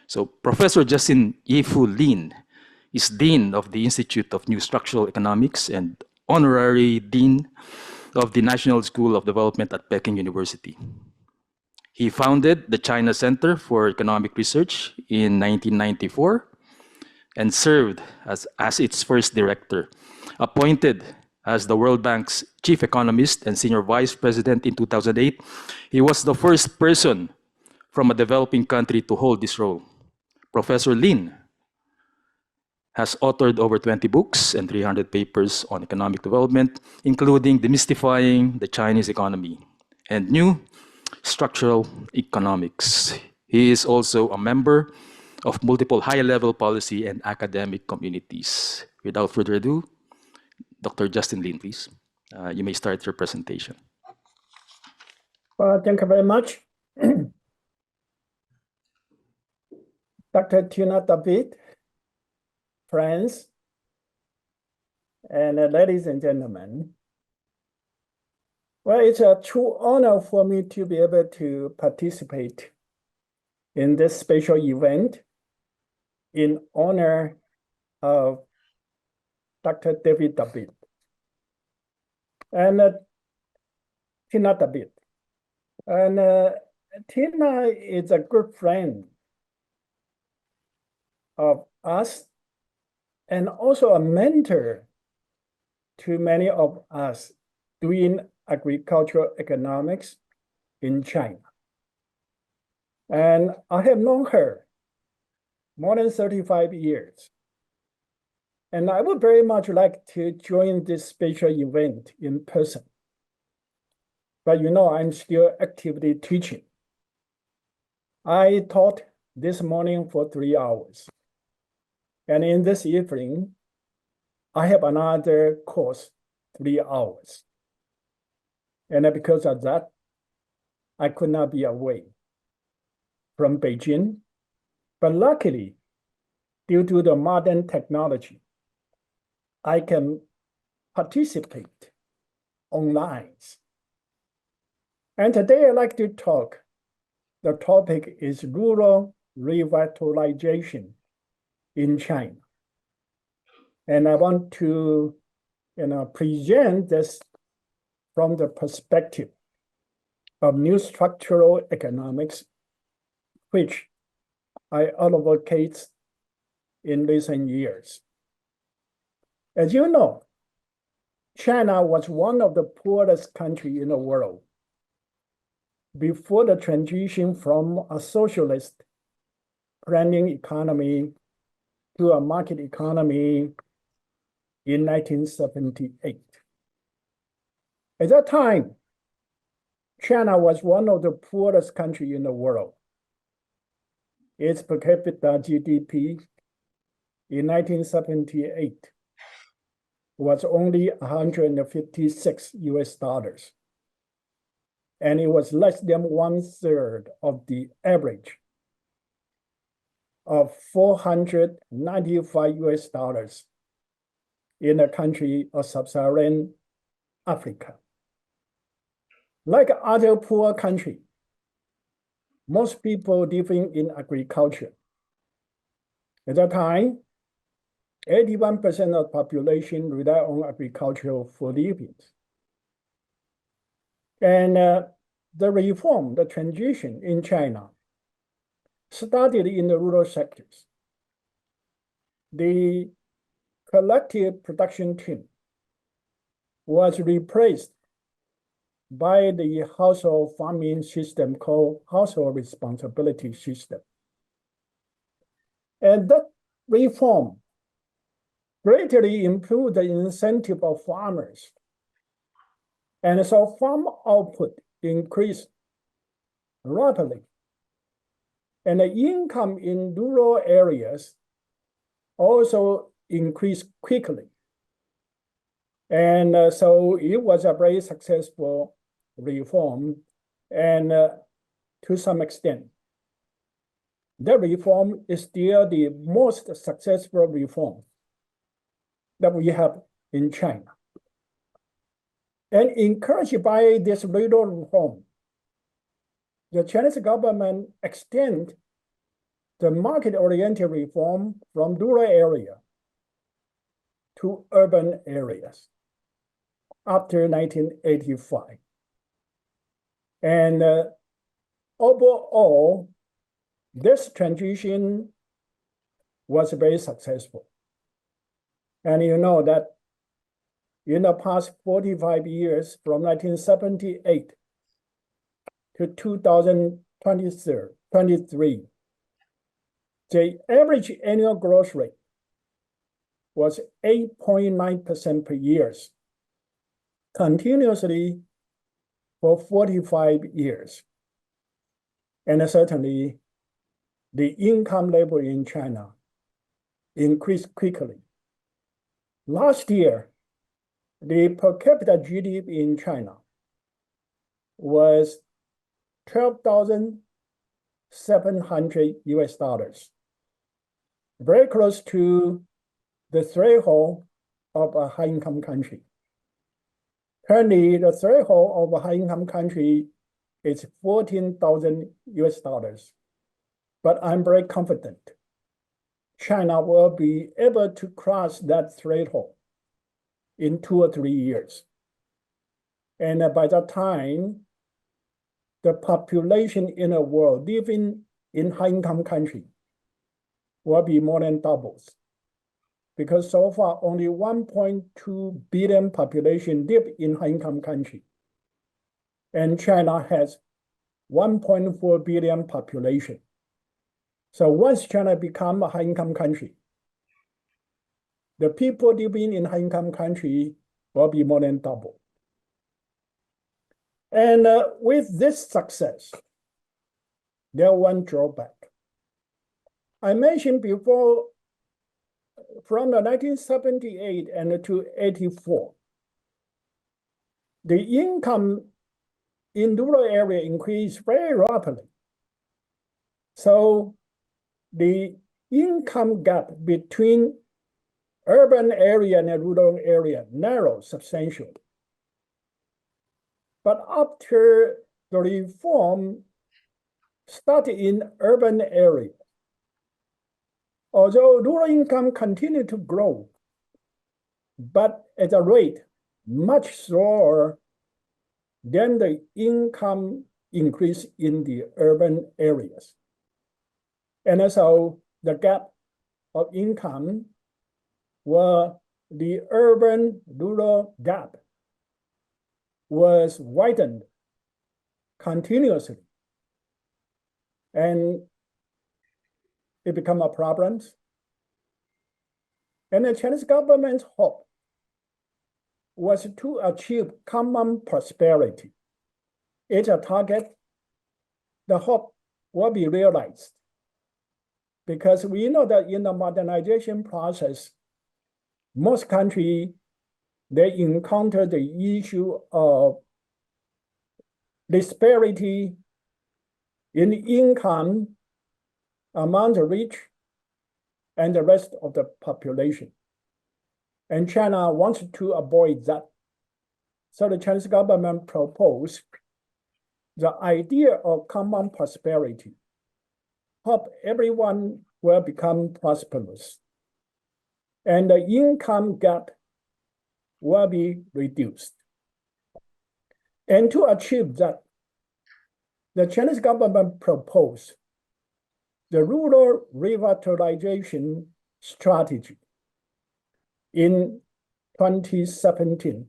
So Professor Justin Yifu Lin is Dean of the Institute of New Structural Economics and Honorary Dean of the National School of Development at Peking University. He founded the China Center for Economic Research in 1994 and served as its first director, appointed as the World Bank's chief economist and senior vice president in 2008. He was the first person from a developing country to hold this role. Professor Lin has authored over 20 books and 300 papers on economic development, including Demystifying the Chinese Economy and New Structural Economics. He is also a member of multiple high-level policy and academic communities. Without further ado, Dr. Justin Lin, please. You may start your presentation. Well, thank you very much. Dr. Tina David, friends, and ladies and gentlemen. Well, it's a true honor for me to be able to participate in this special event in honor of Dr. David David and Tina David. And Tina is a good friend of us and also a mentor to many of us doing agricultural economics in China. And I have known her more than 35 years. And I would very much like to join this special event in person. But you know, I'm still actively teaching. I taught this morning for 3 hours. And in this evening, I have another course, 3 hours. And because of that, I could not be away from Beijing. But luckily, due to the modern technology, I can participate online. And today I'd like to talk. The topic is rural revitalization in China. And I want to present this from the perspective of new structural economics, which I advocate in recent years. As you know, China was one of the poorest countries in the world before the transition from a socialist planning economy to a market economy in 1978. At that time, China was one of the poorest countries in the world. Its per capita GDP in 1978 was only 156 US dollars. And it was less than 1/3 of the average of 495 US dollars in a country of sub-Saharan Africa. Like other poor countries, most people living in agriculture. At that time, 81% of the population rely on agriculture for livings. And the reform, the transition in China started in the rural sectors. The collective production team was replaced by the household farming system called household responsibility system. And that reform greatly improved the incentive of farmers. And so farm output increased rapidly. And the income in rural areas also increased quickly. And so it was a very successful reform. And to some extent, the reform is still the most successful reform that we have in China. And encouraged by this rural reform, the Chinese government extended the market-oriented reform from rural area to urban areas after 1985. And overall, this transition was very successful. And you know that in the past 45 years, from 1978 to 2023, the average annual growth rate was 8.9% per year, continuously for 45 years. And certainly, the income level in China increased quickly. Last year, the per capita GDP in China was $12,700 US, very close to the threshold of a high-income country. Currently, the threshold of a high-income country is $14,000 US. But I'm very confident China will be able to cross that threshold in 2 or 3 years. And by that time, the population in the world living in high-income country will be more than doubles. Because so far, only 1.2 billion population live in high-income country. And China has 1.4 billion population. So once China becomes a high-income country, the people living in high-income country will be more than double. And with this success, there one drawback. I mentioned before, from the 1978 and to 84, the income in rural area increased very rapidly. So the income gap between urban area and rural area narrowed substantially. But after the reform started in urban area, although rural income continued to grow, but at a rate much slower than the income increase in the urban areas. And so the gap of income the urban-rural gap was widened continuously. And it became a problem. And the Chinese government's hope was to achieve common prosperity. It's a target. The hope will be realized. Because we know that in the modernization process, most countries, they encounter the issue of disparity in income among the rich and the rest of the population. And China wants to avoid that. So the Chinese government proposed the idea of common prosperity. Hope everyone will become prosperous. And the income gap will be reduced. And to achieve that, the Chinese government proposed the rural revitalization strategy in 2017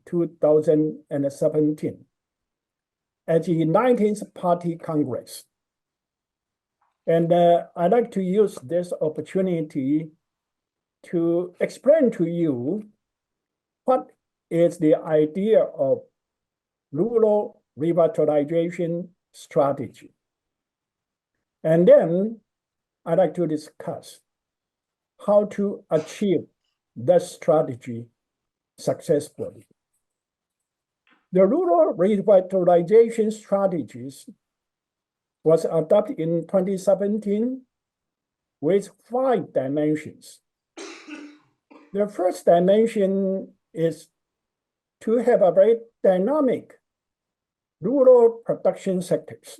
at the 19th Party Congress. And I'd like to use this opportunity to explain to you what is the idea of rural revitalization strategy. And then I'd like to discuss how to achieve that strategy successfully. The rural revitalization strategies was adopted in 2017 with 5 dimensions. The first dimension is to have a very dynamic rural production sectors.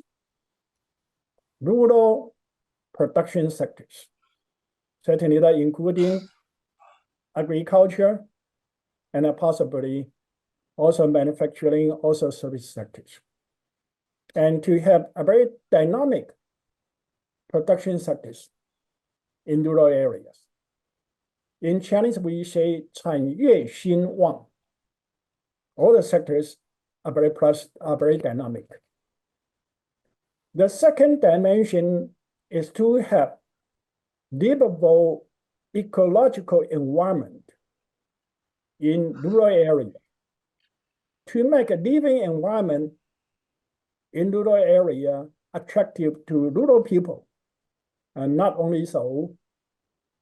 Rural production sectors. Certainly that including agriculture and possibly also manufacturing, also service sectors. And to have a very dynamic production sectors in rural areas. In Chinese, we say 产业兴旺. All the sectors are very dynamic. The second dimension is to have livable ecological environment in rural area. To make a living environment in rural area attractive to rural people, and not only so,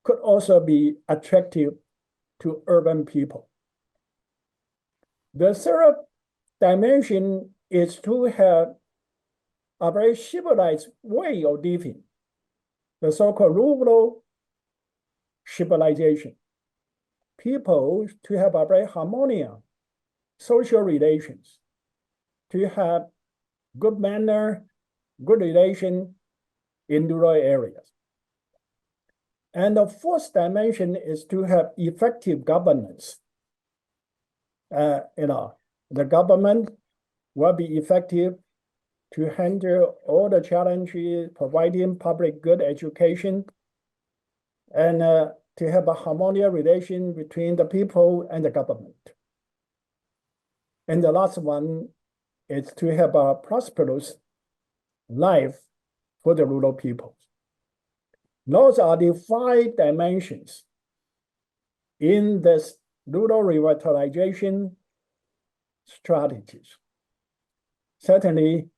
could also be attractive to urban people. The third dimension is to have a very civilized way of living, the so-called rural civilization. People to have a very harmonious social relations, to have good manner, good relation in rural areas. And the fourth dimension is to have effective governance. The government will be effective to handle all the challenges, providing public good education, and to have a harmonious relation between the people and the government. And the last one is to have a prosperous life for the rural people. Those are the 5 dimensions in this rural revitalization strategies. Certainly,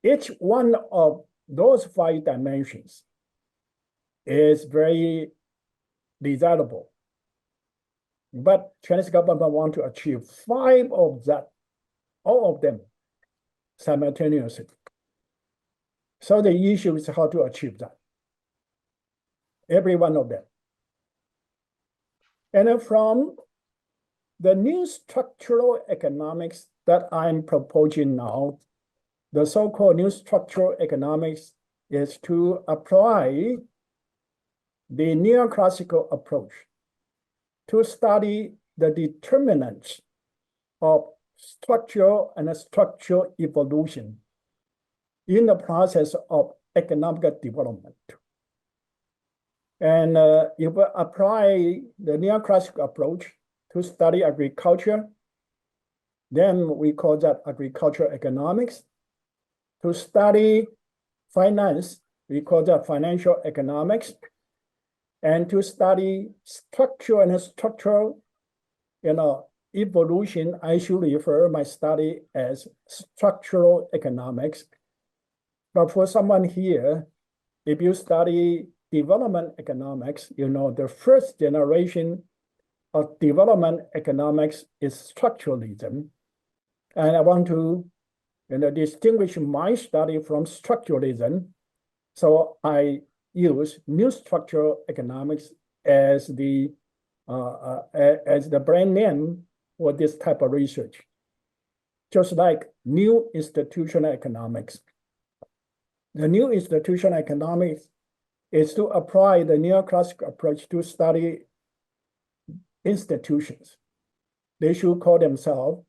each one of those 5 dimensions is very desirable. But Chinese government want to achieve 5 of that, all of them simultaneously. So the issue is how to achieve that. Every one of them. And then from the new structural economics that I'm proposing now, the so-called new structural economics is to apply the neoclassical approach to study the determinants of structural and structural evolution in the process of economic development. And if we apply the neoclassical approach to study agriculture, then we call that agricultural economics. To study finance, we call that financial economics. And to study structural and structural, evolution, I should refer my study as structural economics. But for someone here, if you study development economics, the first generation of development economics is structuralism. And I want to distinguish my study from structuralism. So I use new structural economics as the brand name for this type of research, just like new institutional economics. The new institutional economics is to apply the neoclassical approach to study institutions. They should call themselves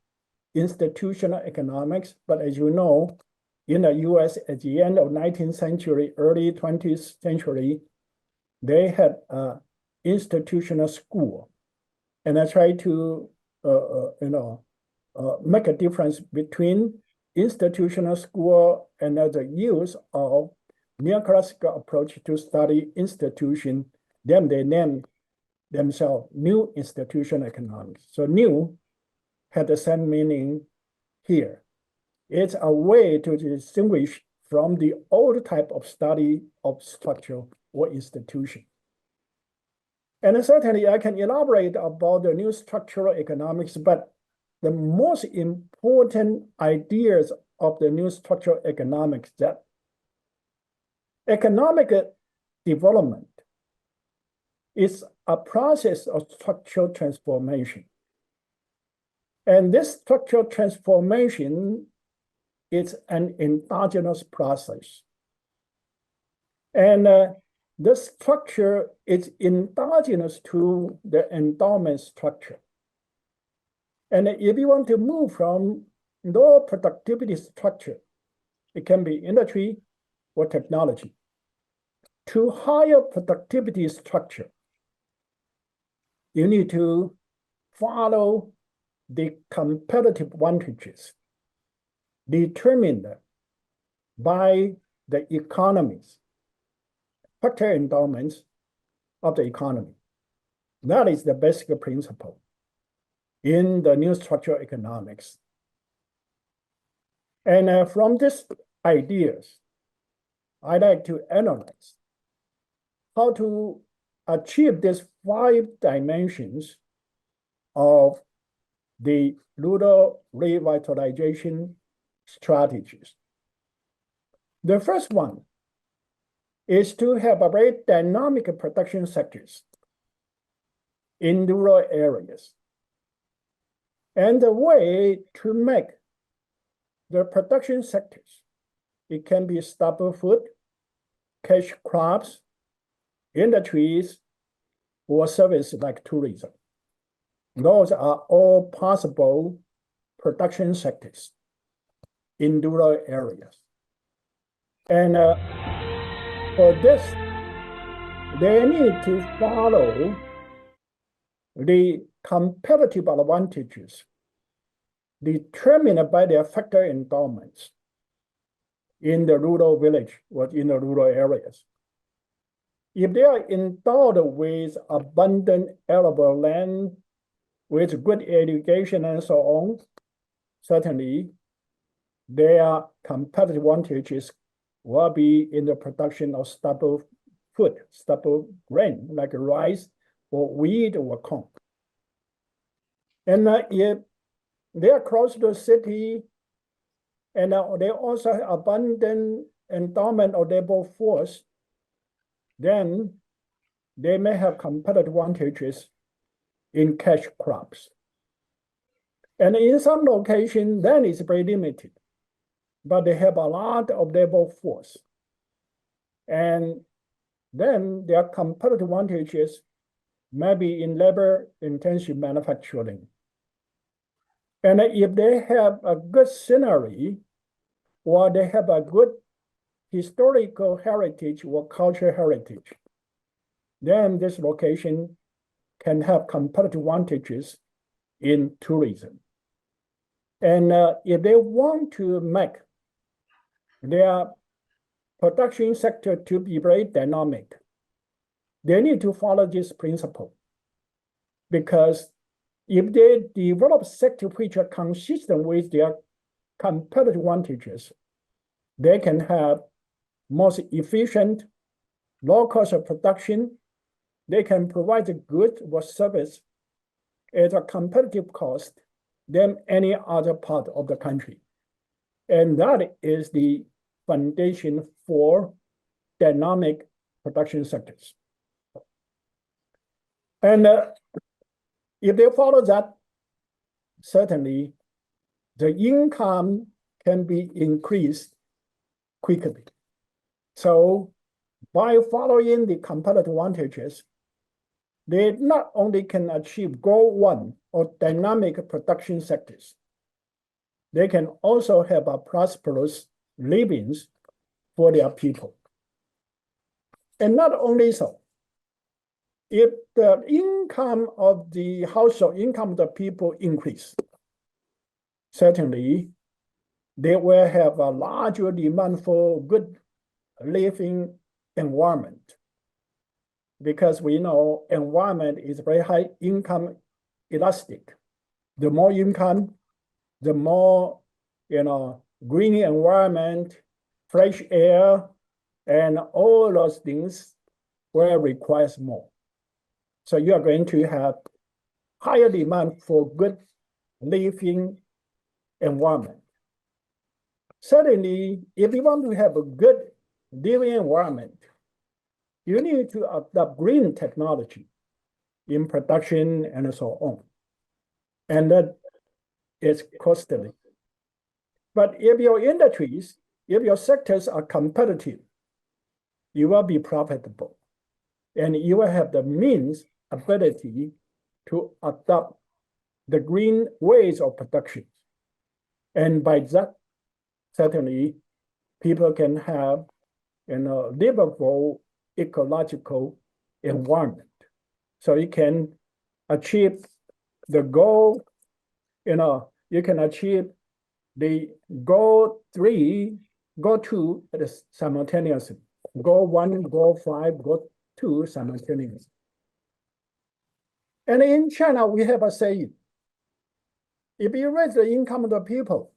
institutional economics, but as you know, in the US at the end of 19th century, early 20th century, they had an institutional school. And I try to, make a difference between institutional school and the use of neoclassical approach to study institution. Then they named themselves new institutional economics. So new had the same meaning here. It's a way to distinguish from the old type of study of structure or institution. And certainly I can elaborate about the new structural economics, but the most important ideas of the new structural economics that economic development is a process of structural transformation. And this structural transformation is an endogenous process. And the structure is endogenous to the endowment structure. And if you want to move from low productivity structure, it can be industry or technology, to higher productivity structure, you need to follow the competitive advantages determined by the economies, factor endowments of the economy. That is the basic principle in the new structural economics. And from these ideas, I'd like to analyze how to achieve these 5 dimensions of the rural revitalization strategies. The first one is to have a very dynamic production sectors in rural areas. And the way to make the production sectors, it can be staple food, cash crops, industries, or service like tourism. Those are all possible production sectors in rural areas. And for this, they need to follow the competitive advantages determined by their factor endowments in the rural village or in the rural areas. If they are endowed with abundant arable land, with good irrigation and so on, certainly their competitive advantages will be in the production of staple food, staple grain, like rice or wheat or corn. And if they are close to the city and they also have abundant endowment of labor force, then they may have competitive advantages in cash crops. And in some locations, then it's very limited, but they have a lot of labor force. And then their competitive advantages may be in labor-intensive manufacturing. And if they have a good scenery, or they have a good historical heritage or cultural heritage, then this location can have competitive advantages in tourism. And if they want to make their production sector to be very dynamic, they need to follow this principle. Because if they develop sector which are consistent with their competitive advantages, they can have most efficient, low cost of production. They can provide a good or service at a competitive cost than any other part of the country. And that is the foundation for dynamic production sectors. And if they follow that, certainly the income can be increased quickly. So by following the competitive advantages, they not only can achieve goal 1 or dynamic production sectors, they can also have a prosperous livings for their people. And not only so, if the income of the household income of the people increase, certainly they will have a larger demand for good living environment. Because we know environment is very high income elastic. The more income, the more green environment, fresh air, and all those things will require more. So you are going to have higher demand for good living environment. Certainly, if you want to have a good living environment, you need to adopt green technology in production and so on. And that is costly. But if your industries, if your sectors are competitive, you will be profitable, and you will have the means, ability to adopt the green ways of production. And by that, certainly, people can have livable ecological environment. So you can achieve the goal, you can achieve the goal 3, goal 2 simultaneously. Goal 1, goal 5, goal 2 simultaneously. And in China, we have a saying, if you raise the income of the people,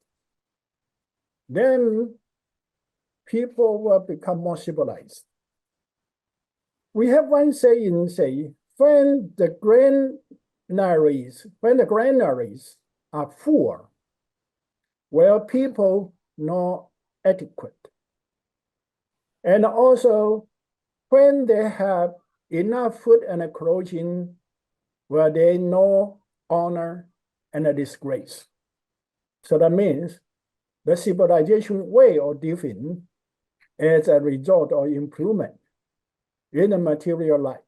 then people will become more civilized. We have one saying, when the granaries are full, well, people not adequate. And also, when they have enough food and clothing, well, they know honor and a disgrace. So that means the civilization way of living is a result of improvement in the material life.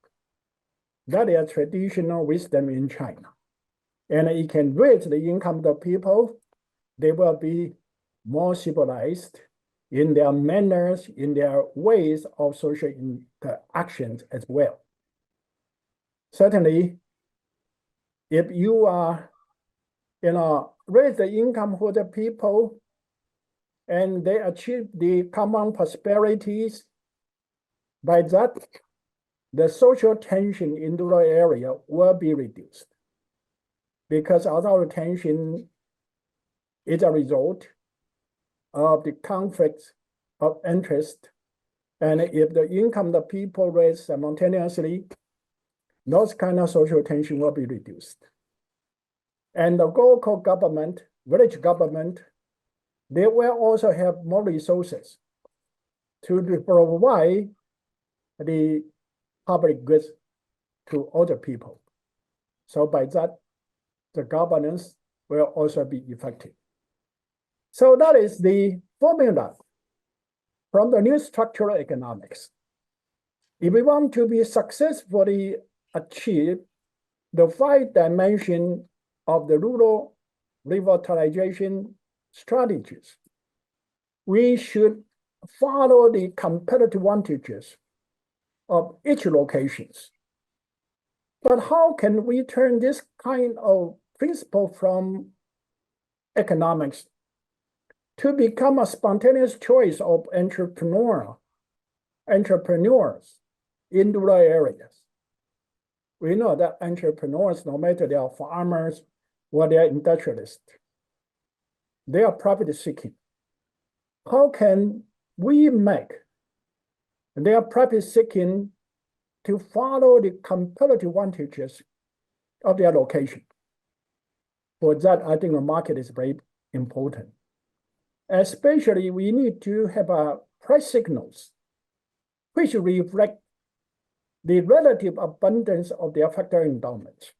That is traditional wisdom in China. And it can raise the income of the people. They will be more civilized in their manners, in their ways of social interactions as well. Certainly, if you are, raise the income for the people and they achieve the common prosperities, by that, the social tension in the rural area will be reduced. Because our tension is a result of the conflicts of interest. And if the income of the people raise simultaneously, those kind of social tension will be reduced. And the local government, village government, they will also have more resources to provide the public goods to other people. So by that, the governance will also be effective. So that is the formula from the new structural economics. If we want to be successfully achieve the 5 dimensions of the rural revitalization strategies, we should follow the competitive advantages of each locations. But how can we turn this kind of principle from economics to become a spontaneous choice of entrepreneurs in rural areas? We know that entrepreneurs, no matter they are farmers or they are industrialists, they are profit seeking. How can we make their profit seeking to follow the competitive advantages of their location? For that, I think the market is very important. Especially, we need to have price signals which reflect the relative abundance of their factor endowments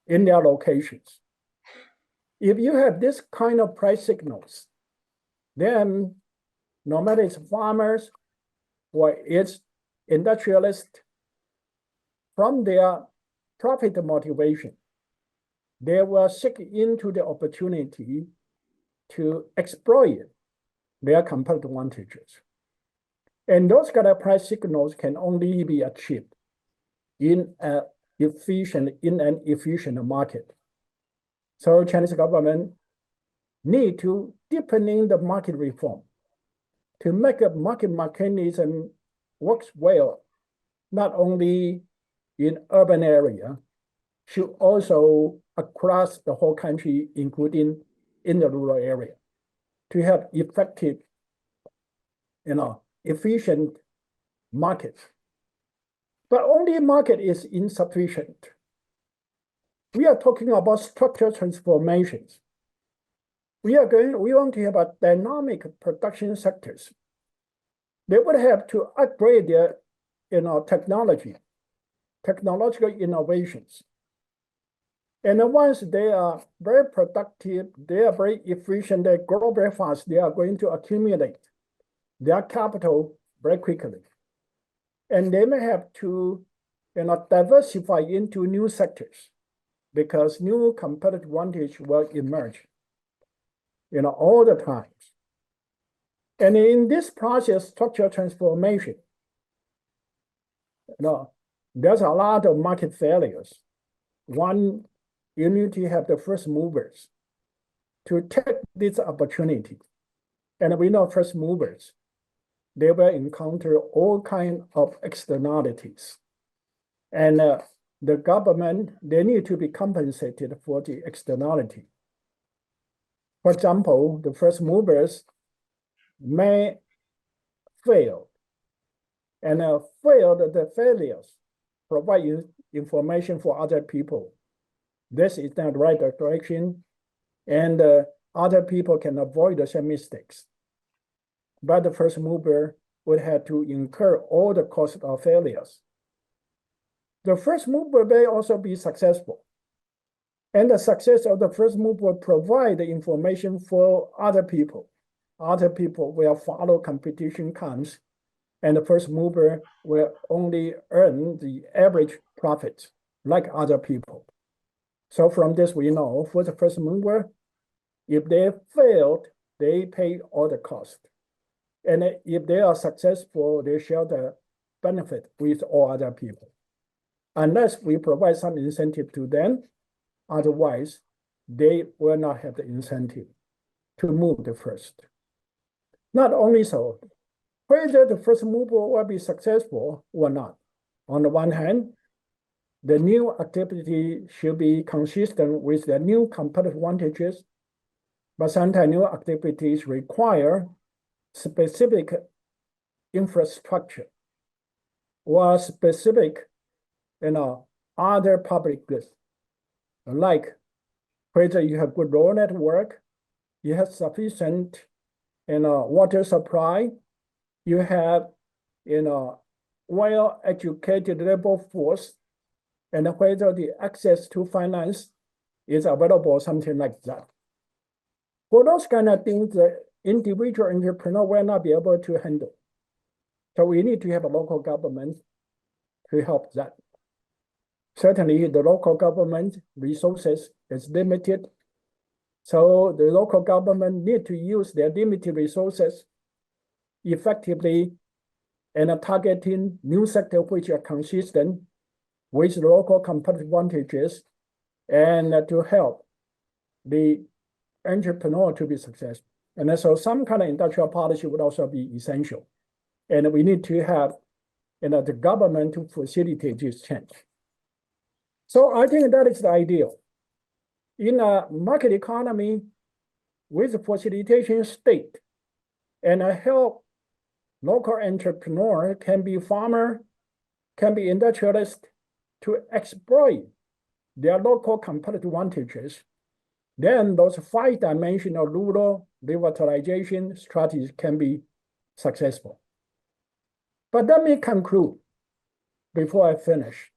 in their locations. If you have this kind of price signals, then no matter it's farmers or it's industrialists, from their profit motivation, they will seek into the opportunity to exploit their competitive advantages. And those kind of price signals can only be achieved in an efficient market. So Chinese government need to deepening the market reform to make a market mechanism works well, not only in urban area, should also across the whole country, including in the rural area, to have effective, efficient markets. But only market is insufficient. We are talking about structural transformations. We want to have a dynamic production sectors. They would have to upgrade their, technological innovations. And once they are very productive, they are very efficient, they grow very fast, they are going to accumulate their capital very quickly. And they may have to diversify into new sectors because new competitive advantage will emerge all the time. And in this process, structural transformation, there's a lot of market failures. One, you need to have the first movers to take this opportunity. And we know first movers, they will encounter all kinds of externalities. And the government, they need to be compensated for the externality. For example, the first movers may fail. And the failures provide information for other people. This is not the right direction, and other people can avoid the same mistakes. But the first mover would have to incur all the cost of failures. The first mover may also be successful. And the success of the first mover provide the information for other people. Other people will follow competition comes, and the first mover will only earn the average profits like other people. So from this, we know for the first mover, if they failed, they pay all the cost. And if they are successful, they share the benefit with all other people. Unless we provide some incentive to them, otherwise, they will not have the incentive to move the first. Not only so, whether the first mover will be successful or not. On the one hand, the new activity should be consistent with the new competitive advantages, but sometimes new activities require specific infrastructure or specific, other public goods, like whether you have good road network, you have sufficient, water supply, you have, well-educated labor force, and whether the access to finance is available, something like that. For those kind of things, the individual entrepreneur will not be able to handle. So we need to have a local government to help that. Certainly, the local government resources is limited. So the local government need to use their limited resources effectively and targeting new sectors which are consistent with local competitive advantages and to help the entrepreneur to be successful. And so some kind of industrial policy would also be essential. And we need to have the government to facilitate this change. So I think that is the ideal. In a market economy with facilitation state and help local entrepreneur, can be farmer, can be industrialist, to exploit their local competitive advantages, then those 5-dimensional rural revitalization strategies can be successful. But let me conclude before I finish.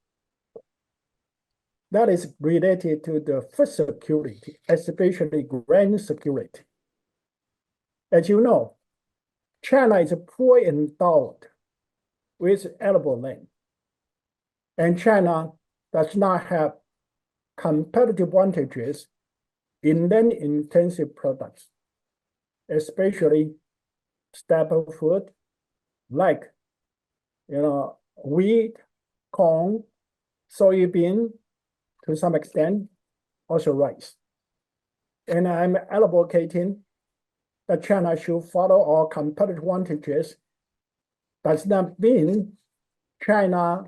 That is related to the food security, especially grain security. As you know, China is poor endowed with arable land. And China does not have competitive advantages in land-intensive products, especially staple food like wheat, corn, soybean, to some extent, also rice. And I'm advocating that China should follow our competitive advantages. Does not mean China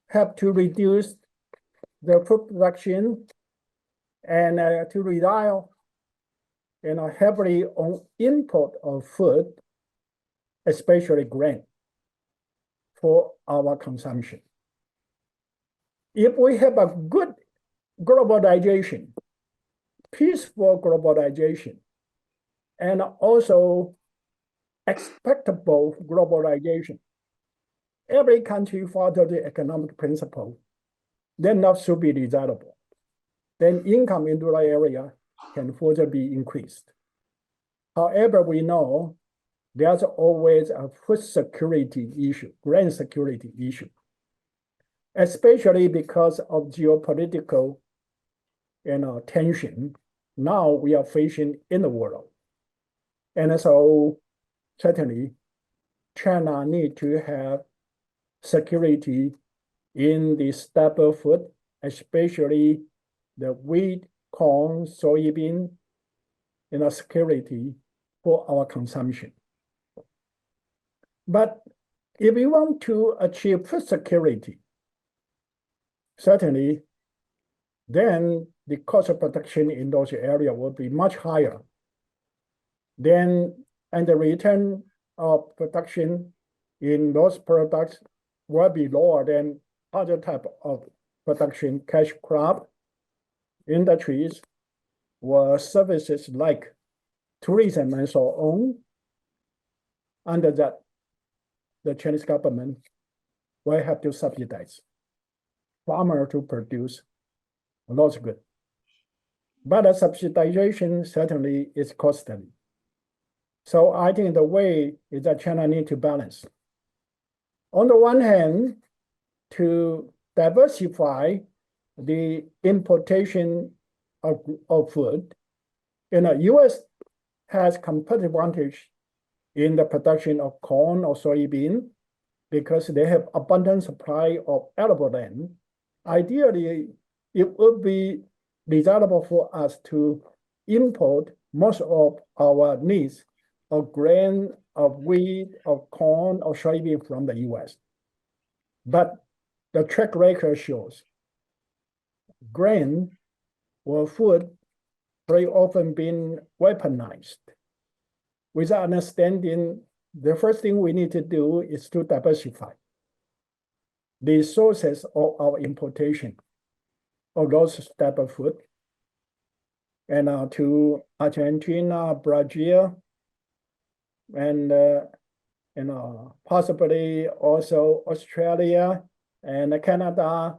have to reduce the food production and to rely heavily on import of food, especially grain, for our consumption. If we have a good globalization, peaceful globalization, and also expectable globalization, every country follow the economic principle, then that should be desirable. Then income in rural area can further be increased. However, we know there's always a food security issue, grain security issue, especially because of geopolitical tension now we are facing in the world. And so certainly China need to have security in the staple food, especially the wheat, corn, soybean, security for our consumption. But if we want to achieve food security, certainly then the cost of production in those areas will be much higher. And the return of production in those products will be lower than other type of production, cash crop industries or services like tourism and so on. Under that, the Chinese government will have to subsidize farmers to produce those goods. But the subsidization certainly is costly. So I think the way is that China need to balance. On the one hand, to diversify the importation of food, U.S. has competitive advantage in the production of corn or soybean because they have abundant supply of arable land. Ideally, it would be desirable for us to import most of our needs of grain, of wheat, of corn, or soybean from the U.S. But the track record shows grain or food very often been weaponized. Without understanding, the first thing we need to do is to diversify the sources of our importation of those type of food, and to Argentina, Brazil, and possibly also Australia and Canada,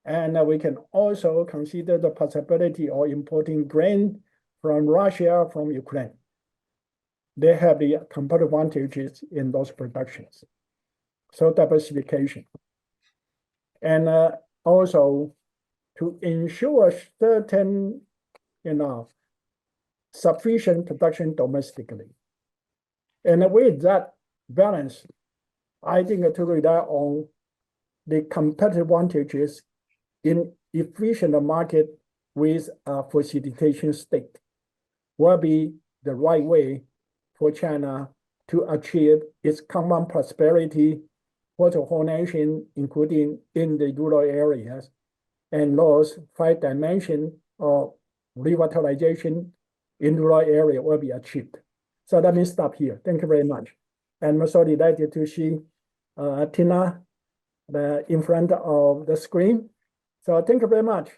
and we can also consider the possibility of importing grain from Russia, from Ukraine. They have the competitive advantages in those productions. So diversification. And also to ensure certain, sufficient production domestically. And with that balance, I think to rely on the competitive advantages in efficient market with a facilitation state will be the right way for China to achieve its common prosperity for the whole nation, including in the rural areas, and those 5 dimensions of revitalization in rural area will be achieved. So let me stop here. Thank you very much. And I'm so delighted to see Tina in front of the screen. So thank you very much.